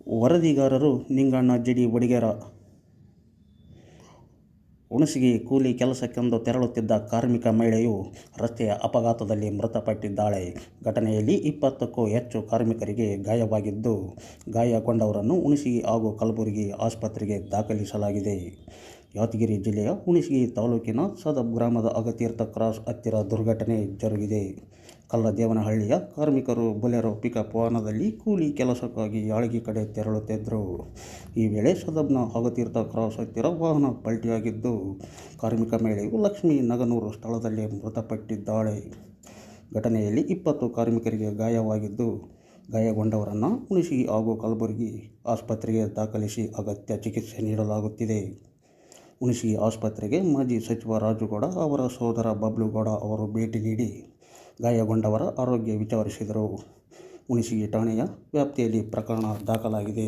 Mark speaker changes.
Speaker 1: ವರದಿಗಾರರು ನಿಂಗಣ್ಣ ಜಡಿ ವಡಿಗೇರ. ಹುಣಸಗಿ ಕೂಲಿ ಕೆಲಸಕ್ಕೆಂದು ತೆರಳುತ್ತಿದ್ದ ಕಾರ್ಮಿಕ ಮಹಿಳೆಯು ರಸ್ತೆಯ ಅಪಘಾತದಲ್ಲಿ ಮೃತಪಟ್ಟಿದ್ದಾಳೆ. ಘಟನೆಯಲ್ಲಿ 20ಕ್ಕೂ ಹೆಚ್ಚು ಕಾರ್ಮಿಕರಿಗೆ ಗಾಯವಾಗಿದ್ದು, ಗಾಯಗೊಂಡವರನ್ನು ಹುಣಸಗಿ ಹಾಗೂ ಕಲಬುರಗಿ ಆಸ್ಪತ್ರೆಗೆ ದಾಖಲಿಸಲಾಗಿದೆ. ಯಾದಗಿರಿ ಜಿಲ್ಲೆಯ ಹುಣಸಗಿ ತಾಲೂಕಿನ ಸದಬ್ ಗ್ರಾಮದ ಅಗತೀರ್ಥ ಕ್ರಾಸ್ ಹತ್ತಿರ ದುರ್ಘಟನೆ ಜರುಗಿದೆ. ಕಲ್ಲದೇವನಹಳ್ಳಿಯ ಕಾರ್ಮಿಕರು ಬೊಲೆರೋ ಪಿಕಪ್ ವಾಹನದಲ್ಲಿ ಕೂಲಿ ಕೆಲಸಕ್ಕಾಗಿ ಯಾಳಗಿ ಕಡೆ ತೆರಳುತ್ತಿದ್ದರು. ಈ ವೇಳೆ ಸದಬ್ನ ಅಗತೀರ್ಥ ಕ್ರಾಸ್ ಹತ್ತಿರ ವಾಹನ ಪಲ್ಟಿಯಾಗಿದ್ದು, ಕಾರ್ಮಿಕ ಮಹಿಳೆಯು ಲಕ್ಷ್ಮೀ ನಗನೂರು ಸ್ಥಳದಲ್ಲೇ ಮೃತಪಟ್ಟಿದ್ದಾಳೆ. ಘಟನೆಯಲ್ಲಿ 20 ಕಾರ್ಮಿಕರಿಗೆ ಗಾಯವಾಗಿದ್ದು, ಗಾಯಗೊಂಡವರನ್ನು ಹುಣಸಗಿ ಹಾಗೂ ಕಲಬುರಗಿ ಆಸ್ಪತ್ರೆಗೆ ದಾಖಲಿಸಿ ಅಗತ್ಯ ಚಿಕಿತ್ಸೆ ನೀಡಲಾಗುತ್ತಿದೆ. ಹುಣಸಗಿ ಆಸ್ಪತ್ರೆಗೆ ಮಾಜಿ ಸಚಿವ ರಾಜುಗೌಡ ಅವರ ಸೋದರ ಬಬ್ಲುಗೌಡ ಅವರು ಭೇಟಿ ನೀಡಿ ಗಾಯಗೊಂಡವರ ಆರೋಗ್ಯ ವಿಚಾರಿಸಿದರು. ಹುಣಸಗಿ ಠಾಣೆಯ ವ್ಯಾಪ್ತಿಯಲ್ಲಿ ಪ್ರಕರಣ ದಾಖಲಾಗಿದೆ.